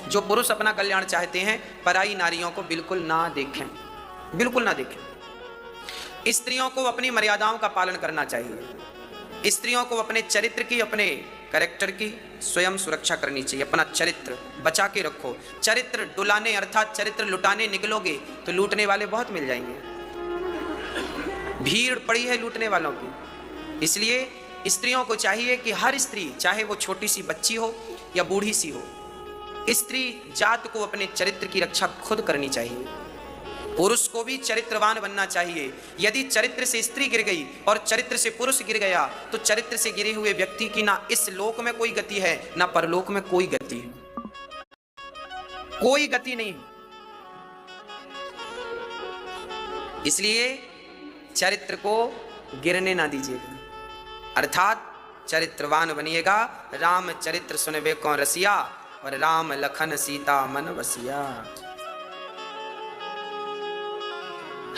जो पुरुष अपना कल्याण चाहते हैं पराई नारियों को बिल्कुल ना देखें, बिल्कुल ना देखें। स्त्रियों को अपनी मर्यादाओं का पालन करना चाहिए। स्त्रियों को अपने चरित्र की, अपने कैरेक्टर की स्वयं सुरक्षा करनी चाहिए। अपना चरित्र बचा के रखो। चरित्र डुलाने अर्थात चरित्र लुटाने निकलोगे तो लूटने वाले बहुत मिल जाएंगे। भीड़ पड़ी है लूटने वालों की। इसलिए स्त्रियों को चाहिए कि हर स्त्री, चाहे वो छोटी सी बच्ची हो या बूढ़ी सी हो, स्त्री जात को अपने चरित्र की रक्षा खुद करनी चाहिए। पुरुष को भी चरित्रवान बनना चाहिए। यदि चरित्र से स्त्री गिर गई और चरित्र से पुरुष गिर गया तो चरित्र से गिरे हुए व्यक्ति की ना इस लोक में कोई गति है ना परलोक में कोई गति है, कोई गति नहीं। इसलिए चरित्र को गिरने ना दीजिएगा, अर्थात चरित्रवान बनिएगा। राम चरित्र सुनबे को रसिया और राम लखन सीता मन बसिया।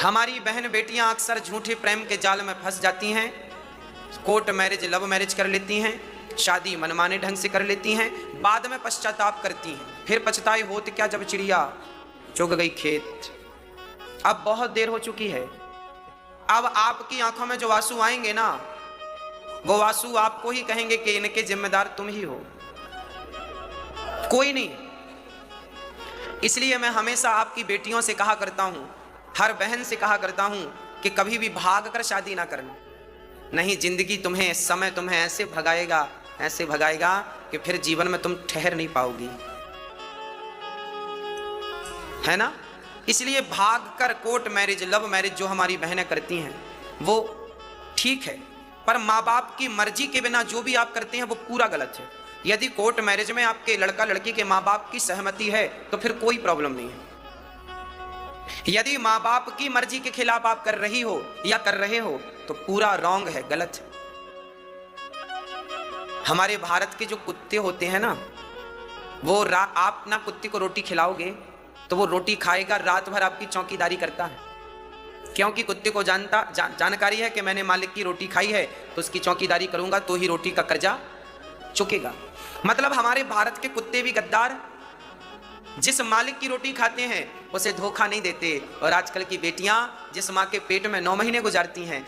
हमारी बहन बेटियां अक्सर झूठे प्रेम के जाल में फंस जाती हैं। कोर्ट मैरिज, लव मैरिज कर लेती हैं, शादी मनमाने ढंग से कर लेती हैं, बाद में पश्चाताप करती हैं। फिर पछताए होत क्या जब चिड़िया चुग गई खेत। अब बहुत देर हो चुकी है। अब आपकी आंखों में जो आंसू आएंगे ना, वो आंसू आपको ही कहेंगे कि इनके जिम्मेदार तुम ही हो, कोई नहीं। इसलिए मैं हमेशा आपकी बेटियों से कहा करता हूं, हर बहन से कहा करता हूं कि कभी भी भाग कर शादी ना करना। नहीं, जिंदगी तुम्हें, समय तुम्हें ऐसे भगाएगा, ऐसे भगाएगा कि फिर जीवन में तुम ठहर नहीं पाओगी, है ना। इसलिए भाग कर कोर्ट मैरिज, लव मैरिज जो हमारी बहनें करती हैं वो ठीक है, पर माँ बाप की मर्जी के बिना जो भी आप करते हैं वो पूरा गलत है। यदि कोर्ट मैरिज में आपके लड़का लड़की के माँ बाप की सहमति है तो फिर कोई प्रॉब्लम नहीं है। यदि माँ बाप की मर्जी के खिलाफ आप कर रही हो या कर रहे हो तो पूरा रॉन्ग है, गलत है। हमारे भारत के जो कुत्ते होते हैं ना, वो आप ना कुत्ते को रोटी खिलाओगे तो वो रोटी खाएगा, रात भर आपकी चौकीदारी करता है, क्योंकि कुत्ते को जानकारी है कि मैंने मालिक की रोटी खाई है तो उसकी चौकीदारी करूंगा तो ही रोटी का कर्जा चुकेगा। मतलब हमारे भारत के कुत्ते भी गद्दार, जिस मालिक की रोटी खाते हैं उसे धोखा नहीं देते। और आजकल की बेटियां जिस माँ के पेट में 9 महीने गुजारती हैं,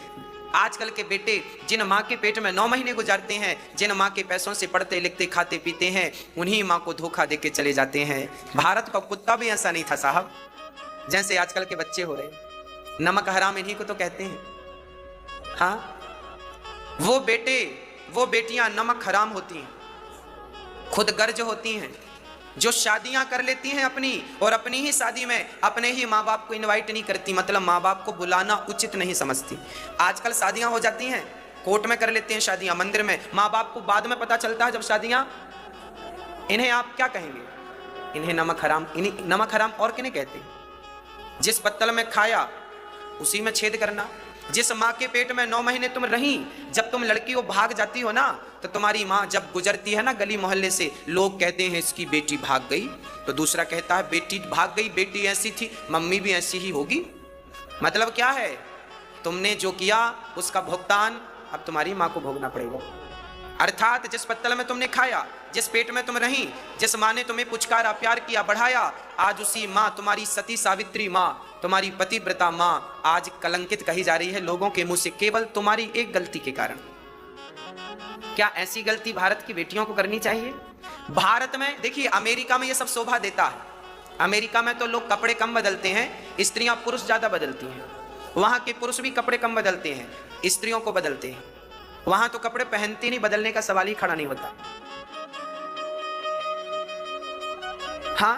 आजकल के बेटे जिन माँ के पेट में 9 महीने गुजारते हैं, जिन माँ के पैसों से पढ़ते लिखते खाते पीते हैं, उन्हीं माँ को धोखा देके चले जाते हैं। भारत का कुत्ता भी ऐसा नहीं था साहब जैसे आजकल के बच्चे हो रहे। नमक हराम इन्हीं को तो कहते हैं। हाँ, वो बेटे, वो बेटियां नमक हराम होती हैं, खुद गर्ज होती हैं, जो शादियां कर लेती हैं अपनी, और अपनी ही शादी में अपने ही माँ बाप को इनवाइट नहीं करती, मतलब माँ बाप को बुलाना उचित नहीं समझती। आजकल शादियां हो जाती हैं, कोर्ट में कर लेते हैं शादियां, मंदिर में, माँ बाप को बाद में पता चलता है जब शादियां। इन्हें आप क्या कहेंगे? इन्हें नमक हराम, इन्हें नमक हराम और किन्हें कहते हैं? जिस पत्तल में खाया उसी में छेद करना। जिस माँ के पेट में 9 महीने तुम रही, जब तुम लड़की को भाग जाती हो ना, तो तुम्हारी माँ जब गुजरती है ना गली मोहल्ले से, लोग कहते हैं इसकी बेटी भाग गई, तो दूसरा कहता है बेटी भाग गई, बेटी ऐसी थी, मम्मी भी ऐसी ही होगी। मतलब क्या है? तुमने जो किया उसका भुगतान अब तुम्हारी माँ को भोगना पड़ेगा। अर्थात जिस पत्तल में तुमने खाया, जिस पेट में तुम रही, जिस माँ ने तुम्हें पुचकारा, प्यार किया, बढ़ाया, आज उसी माँ, तुम्हारी सती सावित्री माँ, तुम्हारी पतिव्रता माँ आज कलंकित कही जा रही है लोगों के मुंह से, केवल तुम्हारी एक गलती के कारण। क्या ऐसी गलती भारत की बेटियों को करनी चाहिए? भारत में देखिए, अमेरिका में ये सब शोभा देता है। अमेरिका में तो लोग कपड़े कम बदलते हैं, स्त्रियां पुरुष ज्यादा बदलती हैं। वहां के पुरुष भी कपड़े कम बदलते हैं, स्त्रियों को बदलते हैं। वहां तो कपड़े पहनते नहीं, बदलने का सवाल ही खड़ा नहीं होता। हाँ,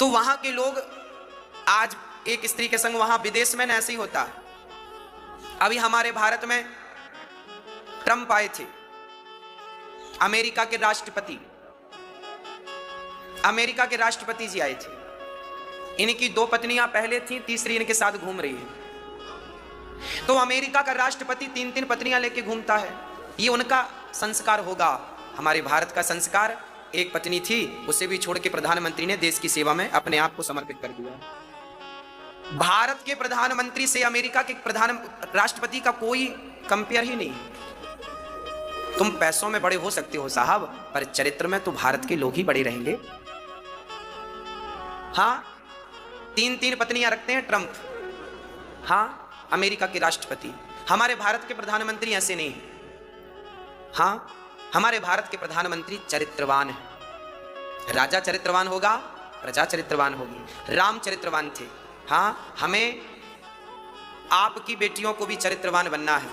तो वहां के लोग, आज एक स्त्री के संग वहां विदेश में ऐसे ही होता है। अभी हमारे भारत में ट्रंप आए थे, अमेरिका के राष्ट्रपति, अमेरिका के राष्ट्रपति जी आए थे। इनकी 2 पत्नियां पहले थी, तीसरी इनके साथ घूम रही है। तो अमेरिका का राष्ट्रपति 3-3 पत्नियां लेके घूमता है, ये उनका संस्कार होगा। हमारे भारत का संस्कार, एक पत्नी थी, उसे भी छोड़ के प्रधानमंत्री ने देश की सेवा में अपने आप को समर्पित कर दिया। भारत के प्रधानमंत्री से अमेरिका के राष्ट्रपति का कोई कंपेयर ही नहीं। तुम पैसों में बड़े हो सकते हो साहब, पर चरित्र में तो भारत के लोग ही बड़े रहेंगे। हाँ, 3 पत्नियां रखते हैं ट्रंप, हाँ, अमेरिका के राष्ट्रपति। हमारे भारत के प्रधानमंत्री ऐसे नहीं हैं। हाँ, हमारे भारत के प्रधानमंत्री चरित्रवान है। राजा चरित्रवान होगा, प्रजा चरित्रवान होगी। राम चरित्रवान थे। हाँ, हमें आपकी बेटियों को भी चरित्रवान बनना है।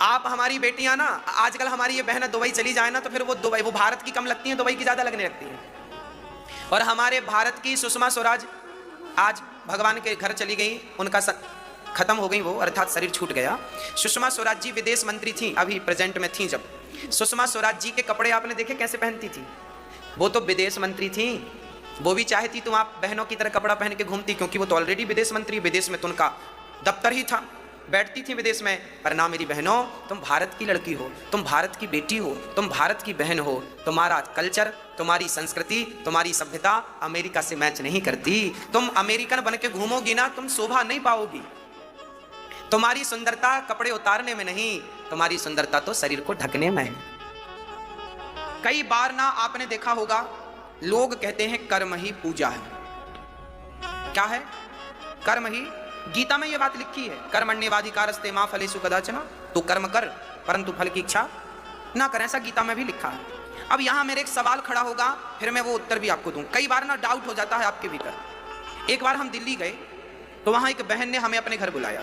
आप हमारी बेटियां ना, आजकल हमारी ये बहनें दुबई चली जाए ना तो फिर वो भारत की कम लगती हैं, दुबई की ज्यादा लगने लगती हैं। और हमारे भारत की सुषमा स्वराज आज भगवान के घर चली गई, उनका खत्म हो गई वो, अर्थात शरीर छूट गया। सुषमा स्वराज जी विदेश मंत्री थी, अभी प्रेजेंट में थी। जब सुषमा स्वराज जी के कपड़े आपने देखे कैसे पहनती थी? वो तो विदेश मंत्री थी, वो भी चाहती तुम आप बहनों की तरह कपड़ा पहन के घूमती, क्योंकि वो तो ऑलरेडी विदेश मंत्री, विदेश में तो उनका दफ्तर ही था, बैठती थी विदेश में। पर ना मेरी बहनों, तुम भारत की लड़की हो, तुम भारत की बेटी हो, तुम भारत की बहन हो। तुम्हारा कल्चर, तुम्हारी संस्कृति, तुम्हारी सभ्यता अमेरिका से मैच नहीं करती। तुम अमेरिकन बन के घूमोगी ना, तुम शोभा नहीं पाओगी। तुम्हारी सुंदरता कपड़े उतारने में नहीं, तुम्हारी सुंदरता तो शरीर को ढकने में है। कई बार ना आपने देखा होगा, लोग कहते हैं कर्म ही पूजा है। क्या है? कर्म ही। गीता में यह बात लिखी है, कर्मण्येवाधिकारस्ते मा फलेषु कदाचन। तो कर्म कर, परंतु फल की इच्छा ना कर, ऐसा गीता में भी लिखा है। अब यहां मेरे एक सवाल खड़ा होगा, फिर मैं वो उत्तर भी आपको दूं। कई बार ना डाउट हो जाता है आपके भीतर। एक बार हम दिल्ली गए तो वहां एक बहन ने हमें अपने घर बुलाया।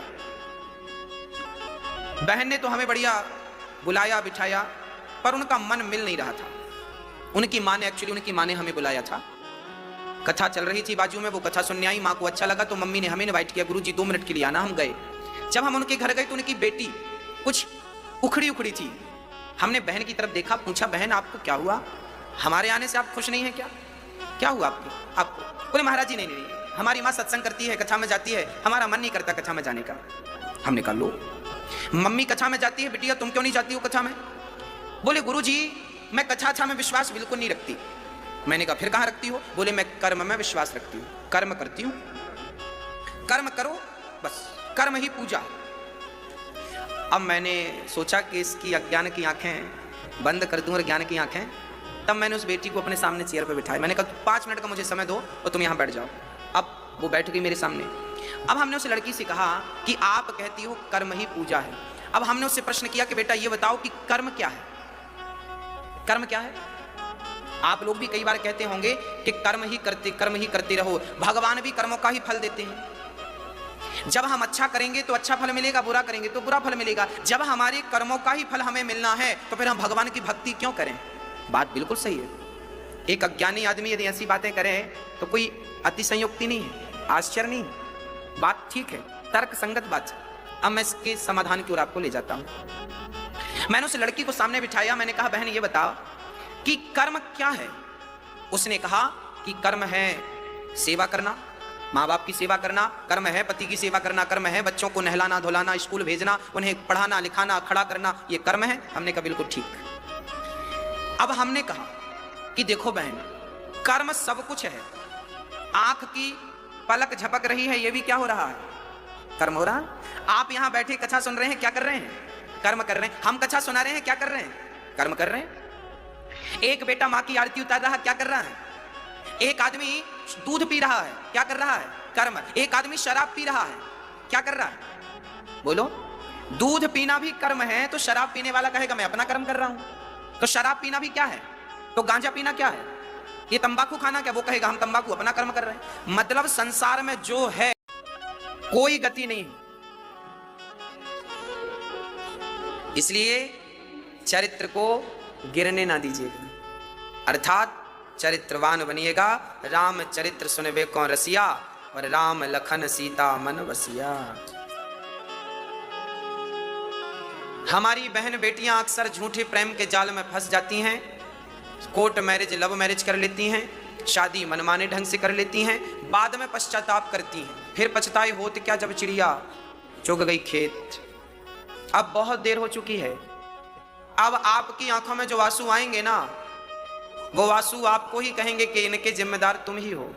बहन ने तो हमें बढ़िया बुलाया बिठाया, पर उनका मन मिल नहीं रहा था। उनकी माँ ने हमें बुलाया था, कथा चल रही थी बाजू में, वो कथा सुनने आई। माँ को अच्छा लगा तो मम्मी ने हमें इनवाइट किया, गुरुजी 2 मिनट के लिए आना। हम गए। जब हम उनके घर गए तो उनकी बेटी कुछ उखड़ी थी। हमने बहन की तरफ देखा, पूछा बहन आपको क्या हुआ? हमारे आने से आप खुश नहीं है क्या? क्या हुआ आपको? बोले महाराज जी नहीं, हमारी माँ सत्संग करती है, कथा में जाती है, हमारा मन नहीं करता कथा में जाने का। हमने कहा लो, मम्मी कथा में जाती है, बिटिया तुम क्यों नहीं जाती हो कथा में? बोले गुरुजी मैं कथा में विश्वास बिल्कुल नहीं रखती। मैंने कहा फिर कहाँ रखती हो? बोले मैं कर्म में विश्वास रखती हूँ, कर्म करती हूँ। कर्म करो बस, कर्म ही पूजा। अब मैंने सोचा कि इसकी अज्ञान की आंखें बंद कर दूं और ज्ञान की आंखें। तब मैंने उस बेटी को अपने सामने चेयर पर बिठाया। मैंने कहा 5 मिनट का मुझे समय दो और तुम यहाँ बैठ जाओ। अब वो बैठ गई मेरे सामने। अब हमने उस लड़की से कहा कि आप कहती हो कर्म ही पूजा है। अब हमने उससे प्रश्न किया कि बेटा ये बताओ कि कर्म क्या है? कर्म क्या है? आप लोग भी कई बार कहते होंगे कि कर्म ही करते रहो। भगवान भी कर्मों का ही फल देते हैं। जब हम अच्छा करेंगे तो अच्छा फल मिलेगा, बुरा करेंगे तो बुरा फल मिलेगा। जब हमारे कर्मों का ही फल हमें मिलना है तो फिर हम भगवान की भक्ति क्यों करें? बात बिल्कुल सही है। एक अज्ञानी आदमी यदि ऐसी बातें करे तो कोई अतिशयोक्ति नहीं है, आश्चर्य नहीं है, बात ठीक है, तर्क संगत बात है। अब मैं इसके समाधान की ओर आपको ले जाता हूं। मैंने उस लड़की को सामने बिठाया। मैंने कहा बहन ये बताओ कि कर्म क्या है? उसने कहा कि कर्म है सेवा करना, माँ बाप की सेवा करना, कर्म है पति की सेवा करना, कर्म है बच्चों को नहलाना धुलाना, स्कूल भेजना, उन्हें पढ़ाना लिखाना खड़ा करना, ये कर्म है। हमने कहा बिल्कुल ठीक। अब हमने कहा कि देखो बहन, कर्म सब कुछ है। आंख की पलक झपक रही है, ये भी क्या हो रहा है? कर्म हो रहा है। आप यहां बैठे कथा सुन रहे हैं, क्या कर रहे हैं? कर्म कर रहे हैं। हम कथा सुना रहे हैं, क्या कर रहे हैं? कर्म कर रहे हैं। एक बेटा मां की आरती उतार रहा है, क्या कर रहा है? एक आदमी दूध पी रहा है, क्या कर रहा है? कर्म। एक आदमी शराब पी रहा है, क्या कर रहा है? बोलो। दूध पीना भी कर्म है, तो शराब पीने वाला कहेगा मैं अपना कर्म कर रहा हूं। तो शराब पीना भी क्या है? तो गांजा पीना क्या है? ये तंबाकू खाना क्या? वो कहेगा हम तंबाकू अपना कर्म कर रहे हैं। मतलब संसार में जो है कोई गति नहीं। इसलिए चरित्र को गिरने ना दीजिएगा, अर्थात चरित्रवान बनिएगा। राम चरित्र सुनबे को रसिया, और राम लखन सीता मन बसिया। हमारी बहन बेटियां अक्सर झूठे प्रेम के जाल में फंस जाती हैं। कोर्ट मैरिज, लव मैरिज कर लेती हैं, शादी मनमाने ढंग से कर लेती हैं, बाद में पश्चाताप करती हैं। फिर पछताए होते क्या जब चिड़िया चुग गई खेत। अब बहुत देर हो चुकी है। अब आपकी आंखों में जो आंसू आएंगे ना, वो आंसू आपको ही कहेंगे कि इनके जिम्मेदार तुम ही हो,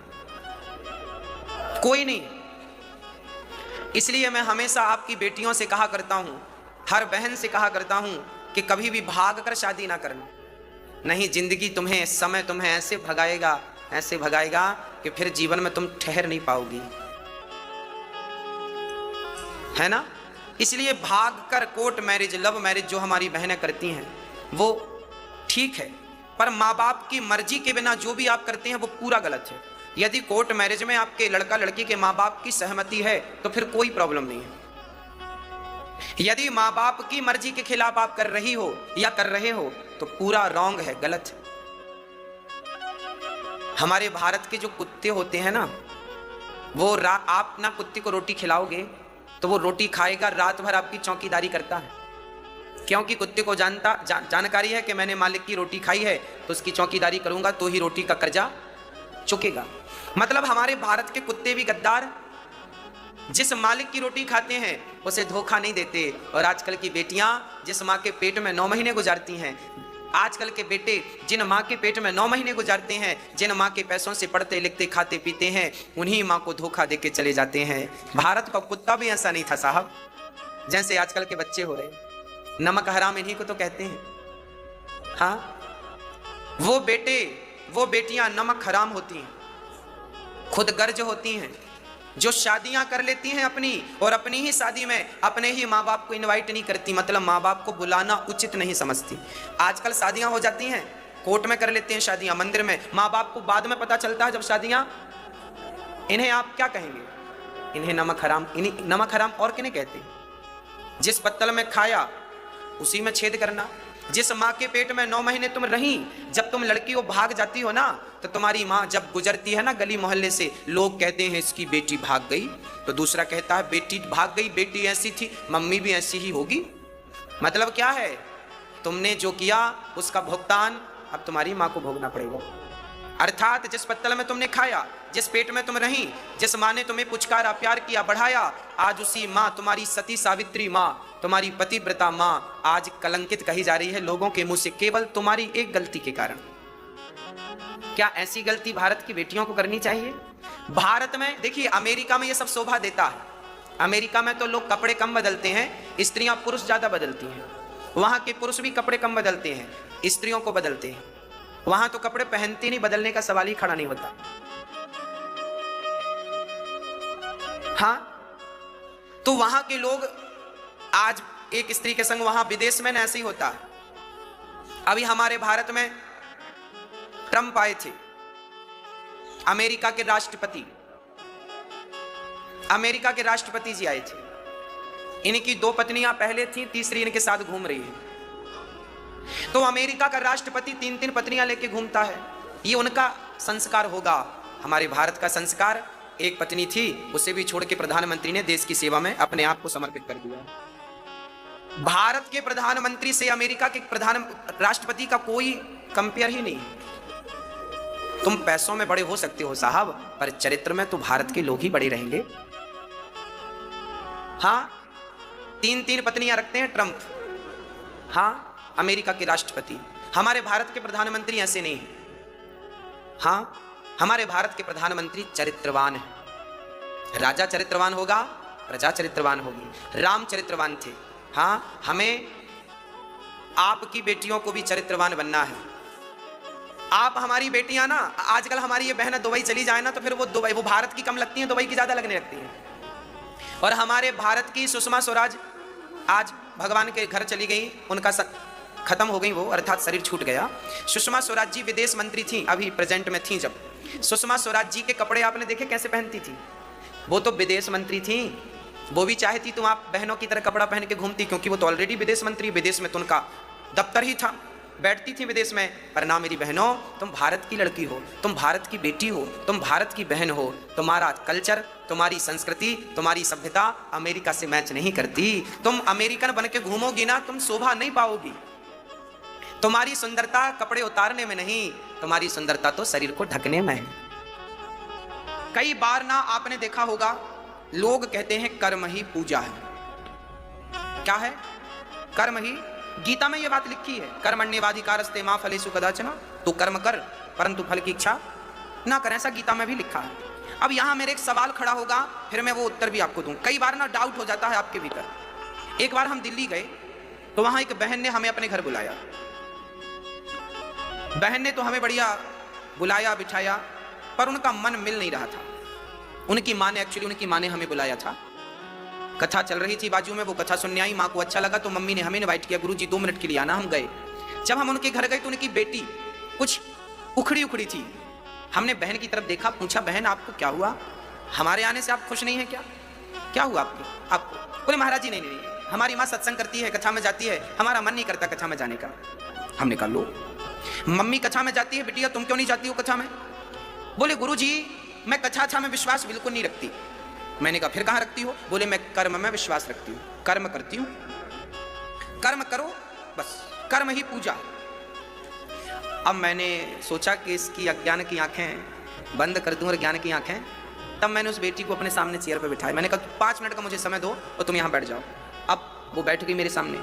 कोई नहीं। इसलिए मैं हमेशा आपकी बेटियों से कहा करता हूं, हर बहन से कहा करता हूं कि कभी भी भाग कर शादी ना करना। नहीं, जिंदगी तुम्हें, समय तुम्हें ऐसे भगाएगा कि फिर जीवन में तुम ठहर नहीं पाओगी, है ना। इसलिए भागकर कोर्ट मैरिज, लव मैरिज जो हमारी बहनें करती हैं वो ठीक है, पर माँ बाप की मर्जी के बिना जो भी आप करते हैं वो पूरा गलत है। यदि कोर्ट मैरिज में आपके लड़का लड़की के माँ बाप की सहमति है तो फिर कोई प्रॉब्लम नहीं है। यदि माँ बाप की मर्जी के खिलाफ आप कर रही हो या कर रहे हो तो पूरा रॉन्ग है, गलत है। हमारे भारत के जो कुत्ते होते हैं ना, वो आप ना कुत्ते को रोटी खिलाओगे तो वो रोटी खाएगा, रात भर आपकी चौकीदारी करता है, क्योंकि कुत्ते को जानकारी है कि मैंने मालिक की रोटी खाई है तो उसकी चौकीदारी करूंगा तो ही रोटी का कर्जा चुकेगा। मतलब हमारे भारत के कुत्ते भी गद्दार, जिस मालिक की रोटी खाते हैं उसे धोखा नहीं देते। और आजकल की बेटियां जिस माँ के पेट में 9 महीने गुजारती हैं, आजकल के बेटे जिन माँ के पेट में 9 महीने गुजारते हैं, जिन माँ के पैसों से पढ़ते लिखते खाते पीते हैं, उन्हीं माँ को धोखा देके चले जाते हैं। भारत का कुत्ता भी ऐसा नहीं था साहब जैसे आजकल के बच्चे हो रहे। नमक हराम इन्हीं को तो कहते हैं। हाँ, वो बेटे वो बेटियां नमक हराम होती हैं, खुद गर्ज होती हैं, जो शादियां कर लेती हैं अपनी, और अपनी ही शादी में अपने ही माँ बाप को इनवाइट नहीं करती, मतलब माँ बाप को बुलाना उचित नहीं समझती। आजकल शादियां हो जाती हैं, कोर्ट में कर लेते हैं शादियां, मंदिर में, माँ बाप को बाद में पता चलता है जब शादियां। इन्हें आप क्या कहेंगे? इन्हें नमक हराम, इन्हीं नमक हराम और किन्हें कहते हैं? जिस पत्तल में खाया उसी में छेद करना। जिस माँ के पेट में 9 महीने तुम रही, जब तुम लड़की को भाग जाती हो ना, तो तुम्हारी माँ जब गुजरती है ना गली मोहल्ले से, लोग कहते हैं इसकी बेटी भाग गई, तो दूसरा कहता है बेटी भाग गई, बेटी ऐसी थी, मम्मी भी ऐसी ही होगी। मतलब क्या है? तुमने जो किया उसका भुगतान अब तुम्हारी माँ को भोगना पड़ेगा। अर्थात जिस पत्तल में तुमने खाया, जिस पेट में तुम रही, जिस माँ ने तुम्हें पुचकारा, प्यार किया, बढ़ाया, आज उसी माँ, तुम्हारी सती सावित्री माँ, तुम्हारी पतिव्रता माँ आज कलंकित कही जा रही है लोगों के मुंह से, केवल तुम्हारी एक गलती के कारण। क्या ऐसी गलती भारत की बेटियों को करनी चाहिए? भारत में देखिए, अमेरिका में ये सब शोभा देता है। अमेरिका में तो लोग कपड़े कम बदलते हैं, स्त्रियां पुरुष ज्यादा बदलती हैं। वहां के पुरुष भी कपड़े कम बदलते हैं, स्त्रियों को बदलते हैं। वहां तो कपड़े पहनते नहीं, बदलने का सवाल ही खड़ा नहीं होता। हाँ, तो वहां के लोग आज एक स्त्री के संग, वहां विदेश में ऐसे ही होता है। अभी हमारे भारत में ट्रंप आए थे, अमेरिका के राष्ट्रपति, अमेरिका के राष्ट्रपति जी आए थे। इनकी 2 पत्नियां पहले थी, तीसरी इनके साथ घूम रही है। तो अमेरिका का राष्ट्रपति 3-3 पत्नियां लेके घूमता है, ये उनका संस्कार होगा। हमारे भारत का संस्कार, एक पत्नी थी, उसे भी छोड़ के प्रधानमंत्री ने देश की सेवा में अपने आप को समर्पित कर दिया। भारत के प्रधानमंत्री से अमेरिका के राष्ट्रपति का कोई कंपेयर ही नहीं। तुम पैसों में बड़े हो सकते हो साहब, पर चरित्र में तो भारत के लोग ही बड़े रहेंगे। हाँ, 3-3 पत्नियां रखते हैं ट्रंप, हाँ, अमेरिका के राष्ट्रपति। हमारे भारत के प्रधानमंत्री ऐसे नहीं है। हाँ, हमारे भारत के प्रधानमंत्री चरित्रवान है। राजा चरित्रवान होगा, प्रजा चरित्रवान होगी। राम चरित्रवान थे। हाँ, हमें आपकी बेटियों को भी चरित्रवान बनना है। आप हमारी बेटियां ना, आजकल हमारी ये बहनें दुबई चली जाए ना, तो फिर वो भारत की कम लगती हैं, दुबई की ज्यादा लगने लगती हैं। और हमारे भारत की सुषमा स्वराज आज भगवान के घर चली गई, उनका खत्म हो गई वो, अर्थात शरीर छूट गया। सुषमा स्वराज जी विदेश मंत्री थी, अभी प्रेजेंट में थी। जब सुषमा स्वराज जी के कपड़े आपने देखे कैसे पहनती थी? वो तो विदेश मंत्री थी, वो भी चाहती तुम आप बहनों की तरह कपड़ा पहन के घूमती, क्योंकि वो तो ऑलरेडी विदेश मंत्री, विदेश में तो उनका दफ्तर ही था, बैठती थी विदेश में। पर ना मेरी बहनों, तुम भारत की लड़की हो, तुम भारत की बेटी हो, तुम भारत की बहन हो। तुम्हारा कल्चर, तुम्हारी संस्कृति, तुम्हारी सभ्यता अमेरिका से मैच नहीं करती। तुम अमेरिकन बन के घूमोगी ना, तुम शोभा नहीं पाओगी। तुम्हारी सुंदरता कपड़े उतारने में नहीं, तुम्हारी सुंदरता तो शरीर को ढकने में है। कई बार ना आपने देखा होगा, लोग कहते हैं कर्म ही पूजा है। क्या है? कर्म ही। गीता में यह बात लिखी है, कर्मण्येवाधिकारस्ते मा फलेषु कदाचन। तू कर्म कर, परंतु फल की इच्छा ना कर, ऐसा गीता में भी लिखा है। अब यहां मेरे एक सवाल खड़ा होगा, फिर मैं वो उत्तर भी आपको दूं। कई बार ना डाउट हो जाता है आपके भीतर। एक बार हम दिल्ली गए, तो वहां एक बहन ने हमें अपने घर बुलाया। बहन ने तो हमें बढ़िया बुलाया, बिठाया, पर उनका मन मिल नहीं रहा था। उनकी माँ ने उनकी माँ ने हमें बुलाया था, कथा चल रही थी बाजू में, वो कथा सुनने आई, माँ को अच्छा लगा तो मम्मी ने हमें इनवाइट किया, गुरुजी 2 मिनट के लिए आना। हम गए। जब हम उनके घर गए तो उनकी बेटी कुछ उखड़ी उखड़ी थी। हमने बहन की तरफ देखा, पूछा बहन आपको क्या हुआ, हमारे आने से आप खुश नहीं है क्या, क्या हुआ आपको? बोले महाराज जी नहीं, हमारी माँ सत्संग करती है, कथा में जाती है, हमारा मन नहीं करता कथा में जाने का। हमने कहा लो, मम्मी कथा में जाती है, बिटिया तुम क्यों नहीं जाती हो कथा में? बोले गुरुजी मैं कथा में विश्वास बिल्कुल नहीं रखती। मैंने कहा फिर कहाँ रखती हो? बोले मैं कर्म में विश्वास रखती हूँ, कर्म करती हूँ, कर्म करो बस, कर्म ही पूजा। अब मैंने सोचा कि इसकी अज्ञान की आंखें बंद कर दूं और ज्ञान की आंखें। तब मैंने उस बेटी को अपने सामने चेयर पर बिठाया। मैंने कहा 5 मिनट का मुझे समय दो और तुम यहाँ बैठ जाओ। अब वो बैठ गई मेरे सामने।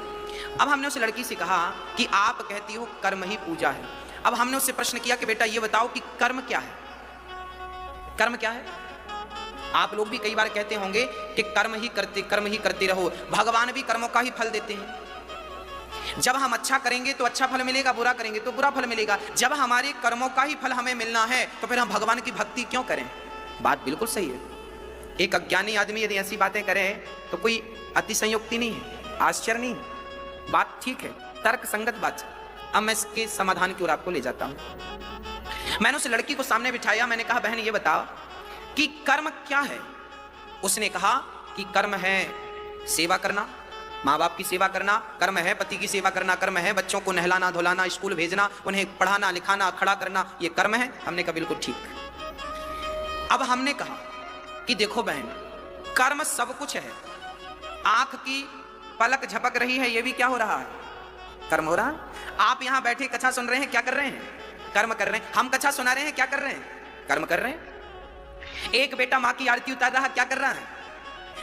अब हमने उस लड़की से कहा कि आप कहती हो कर्म ही पूजा है। अब हमने उससे प्रश्न किया कि बेटा ये बताओ कि कर्म क्या है, कर्म क्या है? आप लोग भी कई बार कहते होंगे कि कर्म ही करते रहो। भगवान भी कर्मों का ही फल देते हैं। जब हम अच्छा करेंगे तो अच्छा फल मिलेगा, बुरा करेंगे तो बुरा फल मिलेगा। जब हमारे कर्मों का ही फल हमें मिलना है तो फिर हम भगवान की भक्ति क्यों करें? बात बिल्कुल सही है। एक अज्ञानी आदमी यदि ऐसी बातें करे तो कोई अतिशयोक्ति नहीं है, आश्चर्य नहीं है, बात ठीक है, तर्क संगत बात है। अब मैं इसके समाधान की ओर आपको ले जाता हूं। मैंने उस लड़की को सामने बिठाया, मैंने कहा बहन ये बताओ कि कर्म क्या है? उसने कहा कि कर्म है सेवा करना, माँ बाप की सेवा करना, कर्म है पति की सेवा करना, कर्म है बच्चों को नहलाना धुलाना, स्कूल भेजना, उन्हें पढ़ाना लिखाना खड़ा करना, ये कर्म है। हमने कहा बिल्कुल ठीक। अब हमने कहा कि देखो बहन, कर्म सब कुछ है। आंख की पलक झपक रही है, ये भी क्या हो रहा है? कर्म हो रहा है। आप यहां बैठे कथा सुन रहे हैं, क्या कर रहे हैं? कर्म कर रहे हैं। हम कथा सुना रहे हैं, क्या कर रहे हैं? कर्म कर रहे हैं। एक बेटा मां की आरती उतार रहा है, क्या कर रहा है?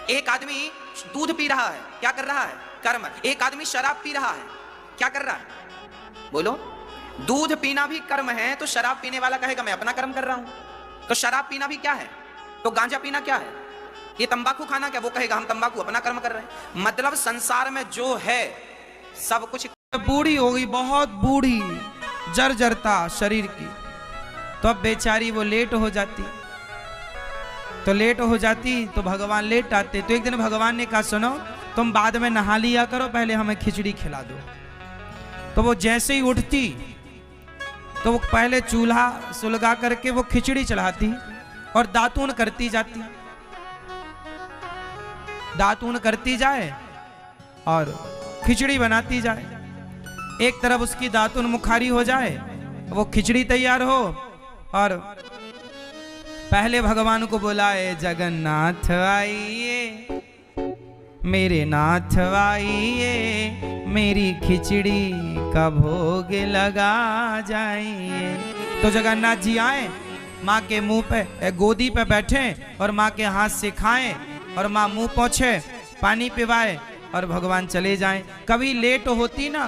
एक आदमी दूध पी रहा है, क्या कर रहा है? कर्म। एक आदमी शराब पी रहा है, क्या कर रहा है? बोलो। दूध पीना भी कर्म है, तो शराब पीने वाला कहेगा मैं अपना कर्म कर रहा हूं। तो शराब पीना भी क्या है? तो गांजा पीना क्या है? ये तंबाकू खाना क्या? वो कहेगा हम तंबाकू अपना कर्म कर रहे हैं। मतलब संसार में जो है सब कुछ। बूढ़ी हो गई, बहुत बूढ़ी, जर्जरता शरीर की, तो अब बेचारी वो लेट हो जाती, तो लेट हो जाती तो भगवान लेट आते। तो एक दिन भगवान ने कहा सुनो तुम बाद में नहा लिया करो, पहले हमें खिचड़ी खिला दो। तो वो जैसे ही उठती तो वो पहले चूल्हा सुलगा करके वो खिचड़ी चढ़ाती और दातून करती जाती, दातून करती जाए और खिचड़ी बनाती जाए। एक तरफ उसकी दातून मुखारी हो जाए, वो खिचड़ी तैयार हो, और पहले भगवान को बुलाए जगन्नाथ आइए, मेरे नाथ आइए, मेरी खिचड़ी का भोग लगा जाइए। तो जगन्नाथ जी आए, माँ के मुंह पे गोदी पे बैठे और माँ के हाथ से खाएं और माँ मुंह पोंछे, पानी पिवाए और भगवान चले जाएं। कभी लेट होती ना